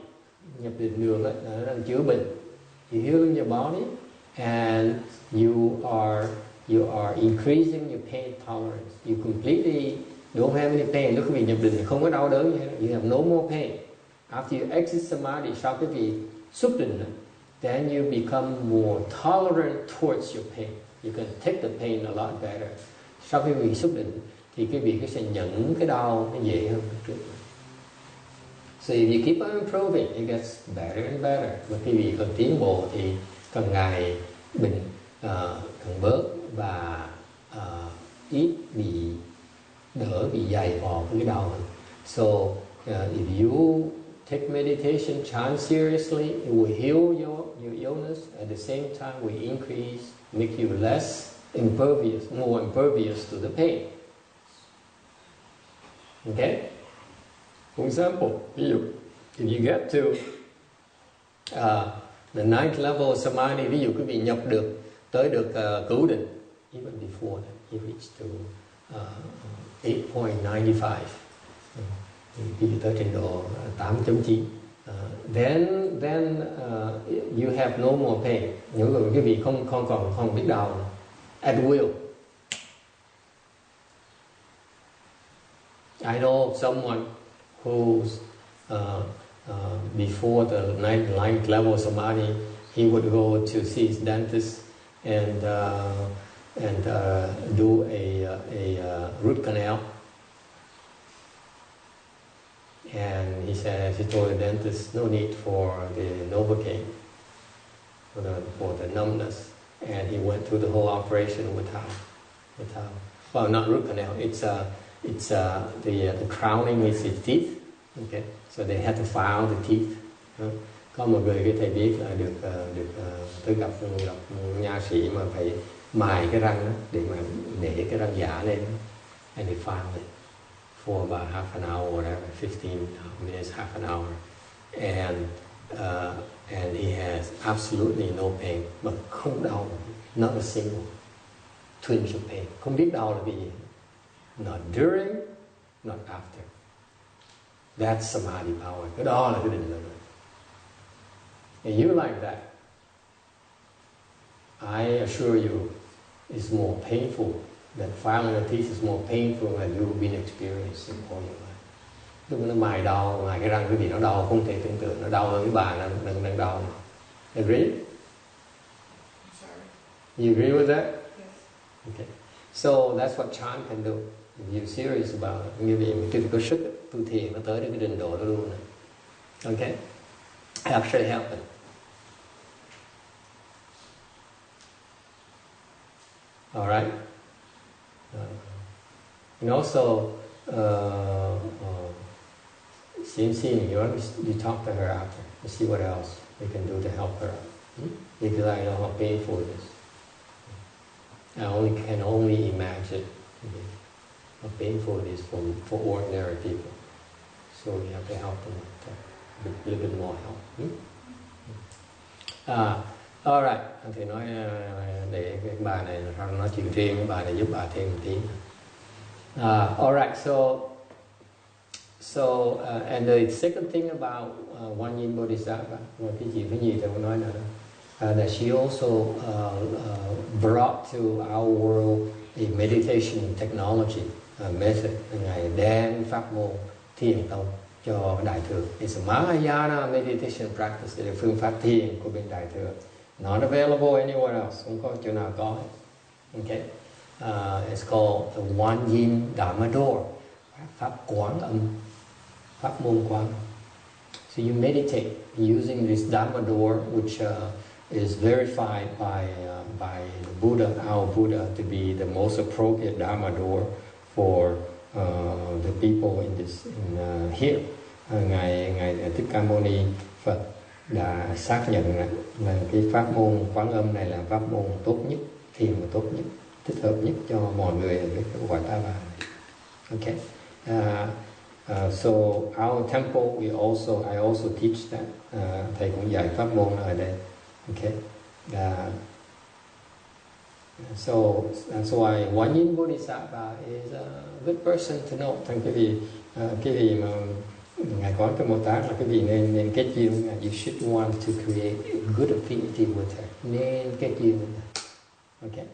Nhập định được nó đang chữa bệnh. You healing your body, and you are increasing your pain tolerance. You completely don't have any pain. Lúc quý vị nhập định không có đau đớn gì hết. You have no more pain After you exit samadhi, sau quý vị xuất định, then you become more tolerant towards your pain. You can take the pain a lot better. Sau khi quý vị xuất định thì quý vị sẽ nhận cái đau nó dễ hơn trước. So if you keep on improving, it gets better and better. Và quý vị cần tiến bộ thì càng ngày bệnh càng bớt và ít bị đỡ bị dày vò với cái đau hơn. So if you take meditation, chant seriously, it will heal your illness. At the same time, will increase, make you less impervious, more impervious to the pain. Okay? For example, if you get to the ninth level of samadhi, ví dụ quý vị nhập được tới được cửu định, even before that, you reach to 8.95. Ví dụ tới trình độ 8.9. Then you have no more pain. Những người quý vị không biết đau nữa. At will. I know someone who's before the ninth level samadhi, he would go to see his dentist and do a root canal. And he told the dentist, no need for the Novocaine, for the numbness. And he went through the whole operation without, well, not root canal. It's the crowning is his teeth. Okay, so they had to file the teeth. Có một người cái thầy biết là được tới gặp nha sĩ mà phải mài cái răng đó, để mà để cái răng giả lên. And they filed it for about half an hour or whatever, 15 minutes, half an hour, and he has absolutely no pain, mà không đau, not a single twinge of pain. Không biết đau là cái gì, not during, not after. That's samadhi power. Cái đó là cái định lực. And you like that, I assure you, it's more painful. That filing the teeth is more painful than you've been experiencing all your life. Lúc nó mài đau, mài cái răng cái gì nó đau, không thể tưởng tượng, nó đau hơn cái bà đang đau. Agree? I'm sorry. You agree with that? Yes. Okay. So that's what chant can do. If you're serious about it, như vậy mình có sức tu thiền nó tới đến cái trình độ đó luôn. Okay? Actually happen. All right. And also, Xin, you talk to her after and see what else we can do to help her out. Because I know how painful it is. I can only imagine how painful it is for ordinary people. So we have to help them with a little bit more help. All right. Thì nói để cái bà này nói chuyện riêng với bà này giúp bà thêm một tí. All right. So and the second thing about GuanYin Bodhisattva, cái chuyện thứ nhì tôi muốn nói nữa, that she also brought to our world a meditation technology method, ngài đem pháp môn thiền tông cho đại thừa. It's a Mahayana meditation practice, là phương pháp thiền của bên đại thừa. Not available anywhere else. Không có chỗ nào có. Okay. It's called the GuanYin Dharma Door. Pháp quán âm. Pháp môn quán. So you meditate using this Dharma Door, which is verified by the Buddha, our Buddha, to be the most appropriate Dharma Door for the people in here. Ngài Thích Ca Mâu Ni Phật đã xác nhận là cái pháp môn quán âm này là pháp môn tốt nhất, thiền mà tốt nhất, thích hợp nhất cho mọi người ở cái quả Ta Bà này. Okay. So our temple, I also teach that. Thầy cũng dạy pháp môn ở đây. Okay. So that's why GuanYin Bodhisattva is a good person to know. Thành cái gì mà Ngài có cái mô tả là cái vị nên kết duyên với Ngài. You should want to create a good affinity with her. Nên kết duyên với Ngài. Okay.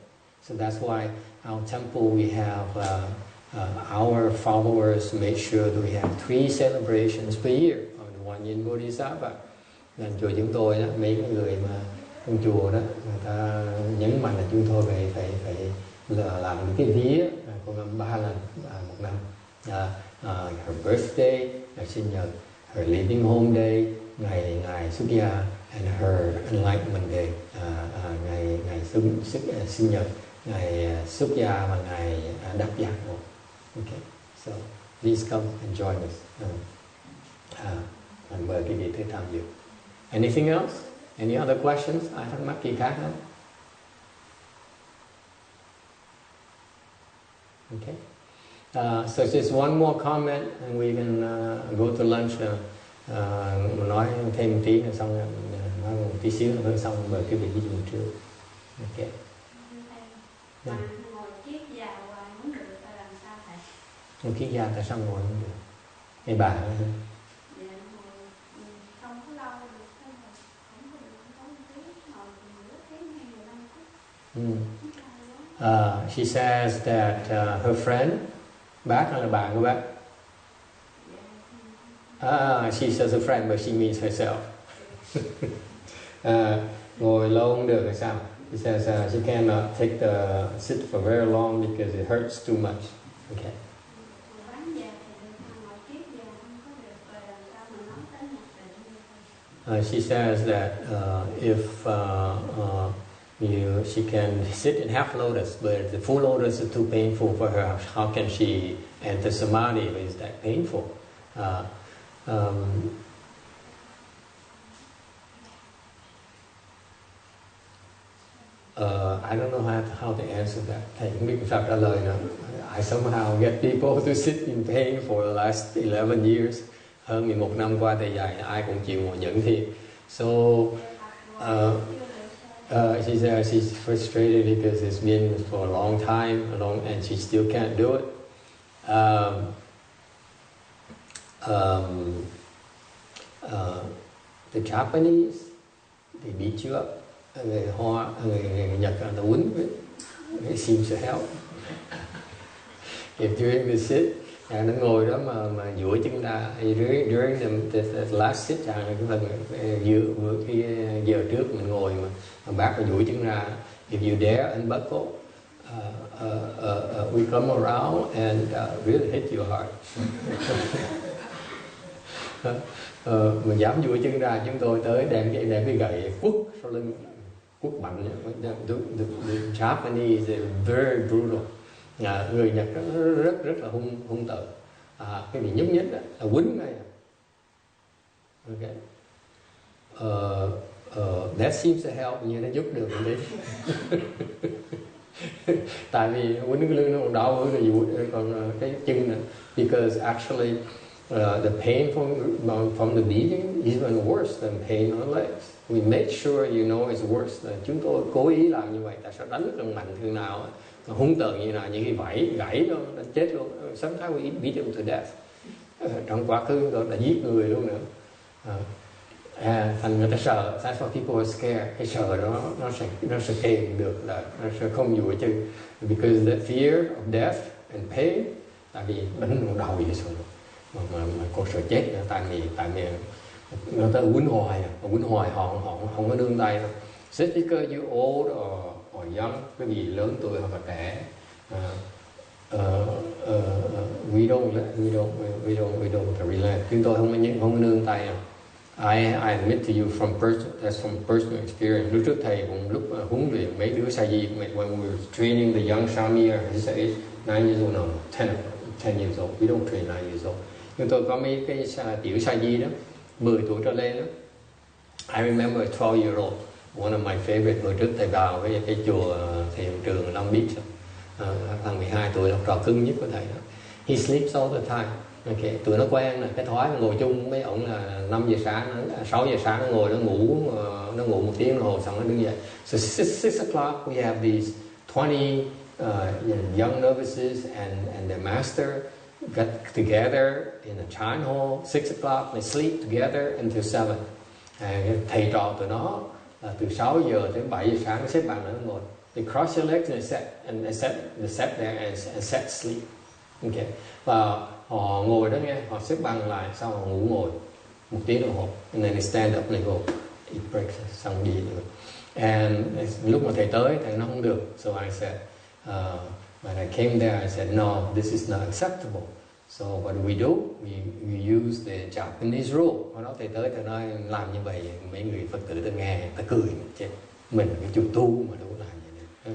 So that's why our temple we have our followers make sure that we have 3 celebrations per year of the GuanYin Bodhisattva. Nên chùa chúng tôi đó, mấy cái người mà trong chùa đó, người ta nhấn mạnh là chúng tôi phải là làm cái vía con âm 3 lần một năm. Her birthday, ngày sinh nhật, her leaving home day, ngày xuất gia, and her enlightenment day, ngày sinh nhật, ngày xuất gia và ngày đắc giác ngộ. Okay, so please come and join us. Anh mời quý vị tới tham dự. Anything else? Any other questions? Ai thắc mắc gì khác không? Okay. So just one more comment and we can go to lunch. Nói thêm một tí nữa xong nói một tí xíu nữa xong mời quý vị đi dùng trưa. Okay. Ngồi kiết già hoài không được là làm sao thầy? Ngồi kiết già tại sao ngồi không được? Hay bà hả? Dạ ngồi không có lâu được, không có được, không có tí, ngồi nửa tiếng hay 15 phút. She says that her friend, bác hay là bạn của bác? She says her friend, but she means herself. Ngồi lâu không được hay sao? She says she cannot sit for very long because it hurts too much. Okay. She says that if she can sit in half lotus, but the full lotus is too painful for her. How can she enter samadhi if it's that painful? I don't know how to answer that. Thầy không biết sao trả lời nữa. I somehow get people to sit in pain for the last 11 years. Hơn 11 năm qua thầy dạy ai cũng chịu ngồi nhẫn thiệt. So she says she's frustrated because it's been for a long time, and she still can't do it. The Japanese, they beat you up. Người Nhật là ta quýnh, it seems to help. If during the sit, nó ngồi đó mà duỗi chân ra, during the last sit, cái lần cái giờ trước mình ngồi mà bác mà duỗi chân ra, if you dare unbuckle, we come around and really hit you hard. Mình dám duỗi chân ra, chúng tôi tới đem cái gậy quất sau lưng, quất mạnh. The Japanese is very brutal. Người Nhật rất là hung tợn. Cái gì nhúc nhích đó là quýnh ngay. Okay. That seems to help, như nó giúp được đấy. Tại vì quýnh cái lưng nó còn đau hơn là còn cái chân nữa. Because actually the pain from the beating is even worse than pain on the legs. We make sure you know it's worse. Chúng tôi cố ý làm như vậy. Tại sao đánh càng mạnh thương nào, hung tợn như nào, những cái vảy gãy đó, nó chết luôn. Sometimes we beat them to death. Trong quá khứ đã giết người luôn nữa. Thành người ta sợ. That's why people are scared. Cái sợ đó nó sẽ kèm được, là nó sẽ không duỗi chân. Because the fear of death and pain. Tại vì đánh đầu vậy sao mà con sợ chết nữa. Tại vì người ta quýnh hoài họ không có nương tay đâu. Just because you old or young, cái gì lớn tuổi hoặc là trẻ, we don't relent. Chúng tôi không nương tay đâu. I admit to you that's from personal experience. Lúc trước thầy cũng lúc huấn luyện mấy đứa sa di, when we were training the young Shamir, his age 9 years old, no, 10 years old. We don't train 9 years old. Chúng tôi có mấy cái tiểu sa di đó, 10 tuổi trở lên đó. I remember a 12-year-old, one of my favorite. Hồi trước thầy vào cái chùa thầy hiệu trường Long Beach, thằng 12 tuổi, học trò cưng nhất của thầy đó. He sleeps all the time. Okay. Tụi nó quen, cái thói ngồi chung với ổng là 5 giờ sáng, 6 giờ sáng nó ngồi, nó ngủ một tiếng đồng hồ xong nó đứng dậy. So 6 o'clock we have these 20 young novices and their master get together in a chan hall. 6 o'clock they sleep together until 7. Thầy trò tụi nó là từ 6 giờ tới 7 giờ sáng xếp bằng nó ngồi. They cross your legs and they set there and set sleep. Okay. Và họ ngồi đó nghe, họ xếp bằng lại, sau họ ngủ ngồi. 1 tiếng đồng hồ. And then they stand up and they go eat breakfast, xong đi được. And lúc mà thầy tới, thầy nó không được. So I said, when I came there, I said, no, this is not acceptable. So what do? We use the Japanese rule. Hồi đó thầy tới, thầy nói làm như vậy, mấy người Phật tử ta nghe, ta cười chết. Mình là cái chủ tu mà đâu làm vậy nữa.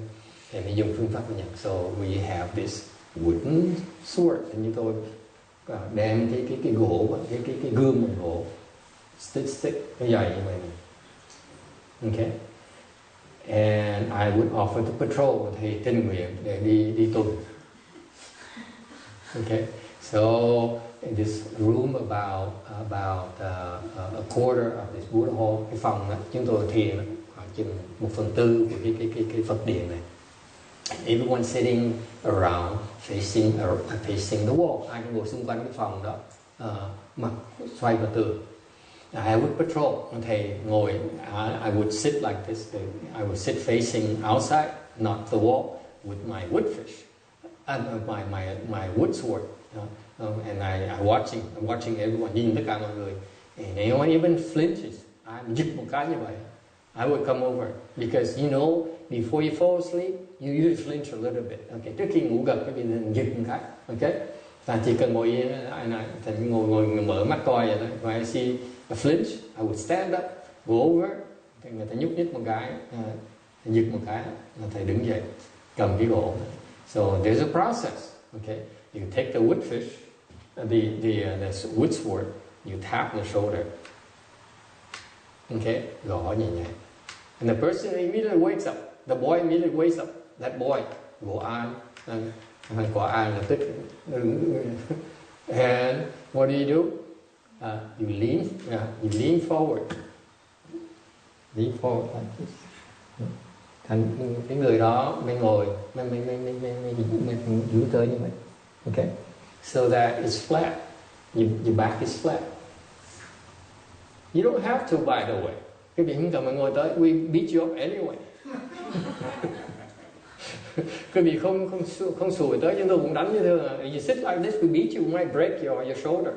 Thì mới dùng phương pháp của Nhật. So we have this wooden sword. Thì như tôi đem cái gỗ, cái gươm bằng gỗ, stick, cái dày như vậy. Okay. And I would offer to patrol, thì tình nguyện để đi tuần. Okay. So in this room about a quarter of this Buddha hall, cái phòng đó, chúng tôi thiền khoảng chừng 1/4 của cái Phật điện này. Everyone sitting around facing the wall. Ai cũng ngồi xung quanh cái phòng đó, mặt xoay vào tường. I would patrol. Thầy ngồi, I would sit like this. I would sit facing outside, not the wall, with my wood fish, my wood sword. And I'm watching everyone, nhìn tất cả mọi người. And anyone even flinches. I'm giật một cái như vậy. I would come over because you know before you fall asleep, you usually flinch a little bit. Okay, trước khi ngủ gật cái bị giật một cái. Okay, và chỉ cần ngồi yên, thầy ngồi mở mắt coi vậy đó. When I see a flinch, I would stand up, go over, thì người ta nhúc nhích một cái, giật một cái, là thầy đứng dậy, cầm cái gỗ. So there's a process. Okay, you take the wood fish, the wood sword, you tap the shoulder. Okay, gõ nhẹ nhẹ. And the person immediately wakes up. The boy immediately wakes up. That boy, go on, có ai lập tức. And what do? You lean forward. Lean forward like this. Thành cái người đó mới ngồi, mình duỗi tới như vậy. Okay, so that it's flat. Your back is flat. You don't have to, by the way. Cái vị không cần mà ngồi tới, we beat you up anyway. Cái vị không sủi tới, chúng tôi cũng đánh như thế là, you sit like this, we beat you, we might break your shoulder.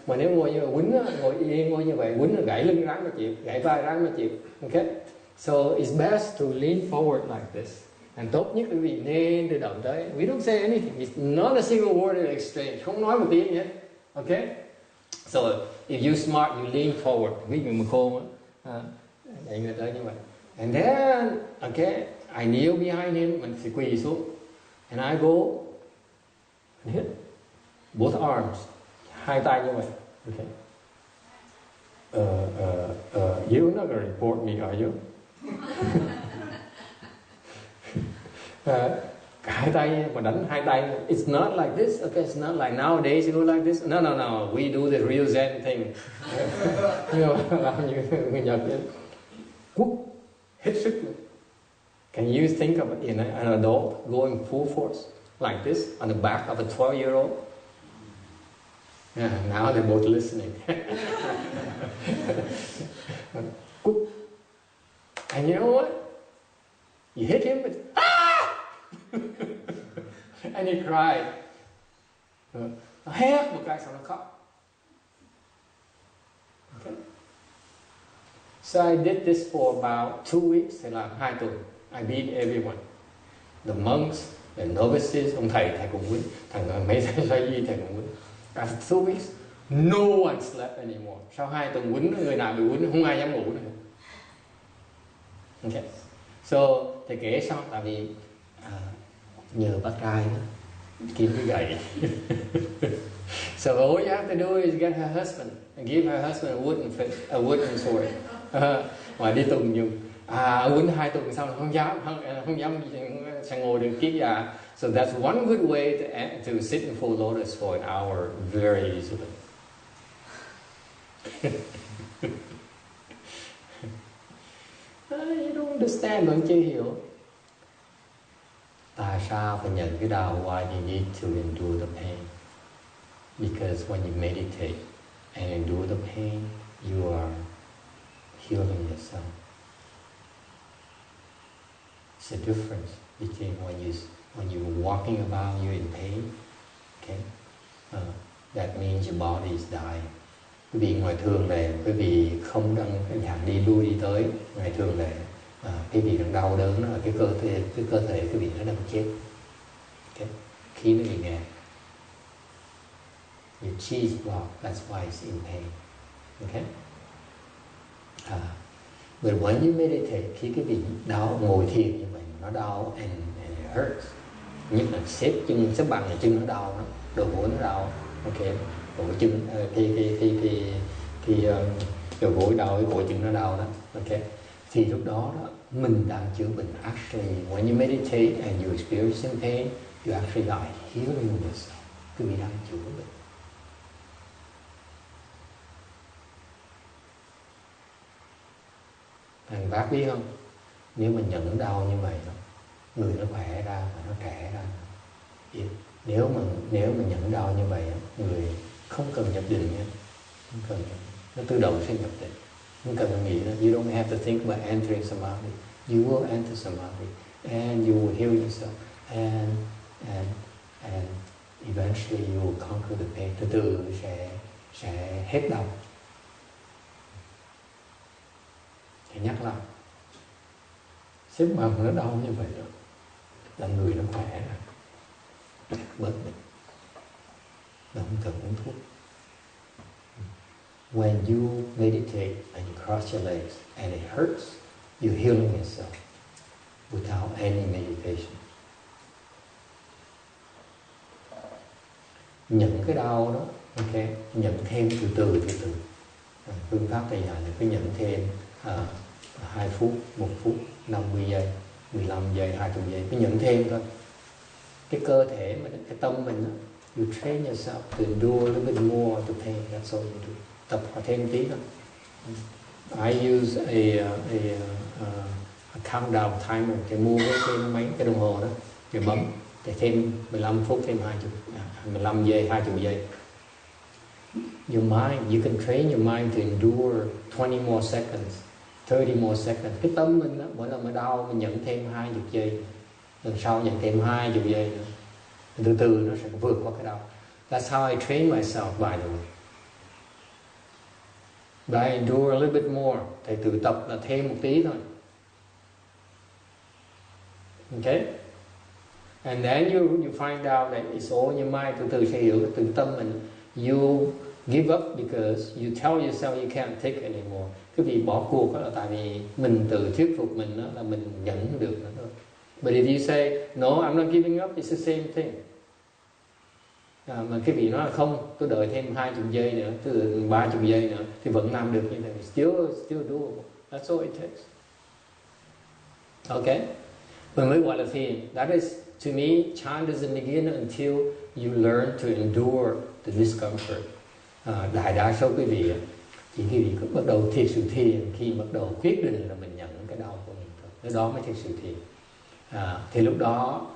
Mà nếu ngồi như là quýnh, ngồi yên ngồi như vậy, quýnh là gãy lưng ráng mà chịu, gãy vai ráng mà chịu. Okay? So it's best to lean forward like this. And tốt nhất quý vị nên tự động tới. We don't say anything. It's not a single word in exchange. Không nói một tiếng nhé. Okay? So if you smart, you lean forward. Ví dụ mà khôn á, đẩy người tới như vậy. And then, okay, I kneel behind him. Mình phải quỳ xuống. And I go and hit both arms. Hai tay như vậy. Okay. You're not going to report me, are you? Hai tay mà đánh hai tay, it's not like this. Okay, it's not like nowadays you go like this. No, we do the real Zen thing. Làm như người Nhật vậy. Quất hết sức. Can you think of an adult going full force like this on the back of a 12-year-old? Yeah, now they're both listening. Quất. And you know what? You hit him with and he cried. Nó hét một cái xong nó khóc. Okay. So I did this for about 2 weeks. Thầy làm 2 tuần. I beat everyone. The monks, the novices, ông thầy cũng quýnh. Thằng mấy thầy gì thầy cũng quýnh. After 2 weeks, no one slept anymore. Sau 2 tuần quýnh, người nào bị quýnh không ai dám ngủ nữa. Okay. So thầy kể xong tại vì nhờ bác trai đó kiếm cái gậy. So all you have to do is get her husband and give her husband a wooden sword. Mà đi tuần dùng. Quýnh 2 tuần xong không dám sang ngồi được kiết già. So that's one good way to sit in full lotus for an hour very easily. You don't understand, vẫn chưa hiểu. Tại sao phải nhận cái đau? Why you need to endure the pain? Because when you meditate and endure the pain, you are healing yourself. It's a difference between when you're walking about, you're in pain. Okay, that means your body is dying. Quý vị ngoài thường này, quý vị không đang dạng đi lui đi tới, ngày thường này quý vị đang đau đớn đó, cái cơ thể quý vị nó đang chết. Okay. Khí nó bị nghẹt. Your chi is blocked, that's why it's in pain. Okay? But when you meditate, khi quý vị đau, ngồi thiền như vậy, nó đau and it hurts. Nhất là xếp bằng là chân nó đau, đầu gối nó đau. Okay. Cổ chân, đầu gối đau, cái cổ chân nó đau đó. Okay. Thì lúc đó mình đang chữa bệnh. Actually, when you meditate and you experience pain, you actually are healing yourself. Quý vị đang chữa bệnh. Thằng bác biết không? Nếu mình nhận đau như vậy, người nó khỏe ra và nó trẻ ra. Nếu mà nhận đau như vậy, người không cần nhập định nha, không cần, nó tự động sẽ nhập định, không cần nghĩ nữa. You don't have to think about entering samadhi. You will enter samadhi and you will heal yourself and eventually you will conquer the pain. Từ từ sẽ hết đau. Thì nhắc lại, xếp bằng nó đau như vậy rồi, là người nó khỏe rồi, bớt bệnh, nó không cần uống thuốc. When you meditate and you cross your legs and it hurts, you're healing yourself without any meditation. Nhận cái đau đó, okay, nhận thêm từ từ. Phương pháp này là cứ nhận thêm 2 phút, 1 phút, 50 giây, 15 giây, 20 giây, cứ nhận thêm thôi. Cái cơ thể, cái tâm mình, you train yourself to endure a little bit more to pain. That's all you do. Tập thêm tí thôi. I use a countdown timer để mua cái máy, cái đồng hồ đó, để bấm, để thêm 15 phút, thêm 15 giây, 20 giây. Your mind, you can train your mind to endure 20 more seconds, 30 more seconds. Cái tâm mình đó, mỗi lần mà đau mình nhận thêm 20 giây, lần sau nhận thêm 20 giây nữa. Từ từ nó sẽ vượt qua cái đau. That's how I train myself, by the way. But I endure a little bit more. Thầy tự tập là thêm một tí thôi. Okay? And then you find out that it's all in your mind. Từ từ sẽ hiểu, từ tâm mình. You give up because you tell yourself you can't take anymore. Cái việc bỏ cuộc đó là tại vì mình tự thuyết phục mình đó là mình nhận được nữa thôi. But if you say, no, I'm not giving up, it's the same thing. Mà cái vị nói là không, tôi đợi thêm 20 giây nữa, từ 30 giây nữa thì vẫn làm được như thế. Still doable. That's all it takes. Okay? Mình mới gọi là thiền. That is, to me, chant doesn't begin until you learn to endure the discomfort. Đại đa số quý vị chỉ khi vị bắt đầu thiệt sự thiền, khi bắt đầu quyết định là mình nhận cái đau của mình thôi, cái đó mới thiệt sự thiền. Thì lúc đó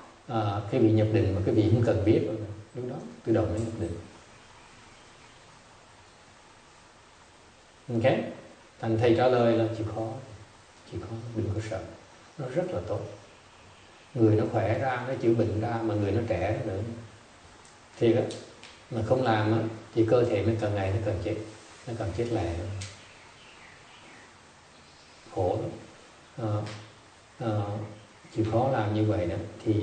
cái vị nhập định mà cái vị không cần biết rồi, lúc đó tự động mới nhập định. Ok, thành thầy trả lời là chịu khó, đừng có sợ, nó rất là tốt. Người nó khỏe ra, nó chữa bệnh ra, mà người nó trẻ nữa. Thiệt á, mà không làm á thì cơ thể nó càng ngày nó càng chết lẹ, khổ lắm. Chịu khó làm như vậy đó thì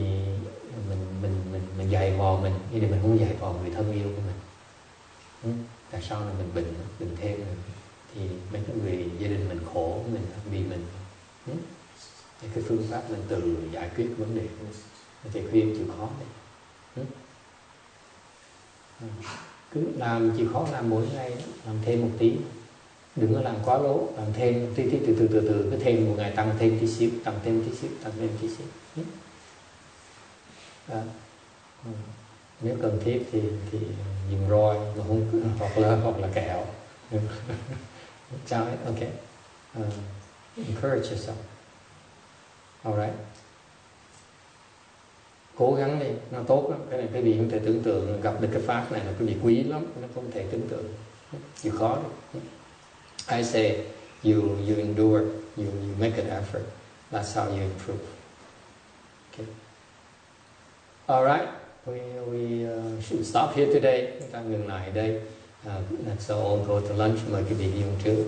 mình dày vò mình, nhưng mà mình không dày vò người thân yêu của mình. Tại sao là mình bệnh thêm rồi thì mấy cái người gia đình mình khổ, mình vì mình. Cái phương pháp mình tự giải quyết vấn đề của mình thì khuyên chịu khó đi. Cứ làm chịu khó, làm mỗi ngày đó, làm thêm một tí, đừng có làm quá lố, làm thêm tí từ từ, cứ thêm một ngày tăng thêm tí xíu, tăng thêm tí xíu. Nếu cần thiết thì dùng roi, mà không, hoặc là kẹo. Chào ấy, ok. Encourage yourself. Alright. Cố gắng đi, nó tốt lắm. Cái này quý vị không thể tưởng tượng, gặp được cái pháp này là quý vị quý lắm, nó không thể tưởng tượng. Chịu khó đi. I say you endure, you make an effort. That's how you improve. Okay. Alright, we should stop here today. Chúng ta ngừng lại đây. Let's all go to lunch, mời quý vị đi uống trước.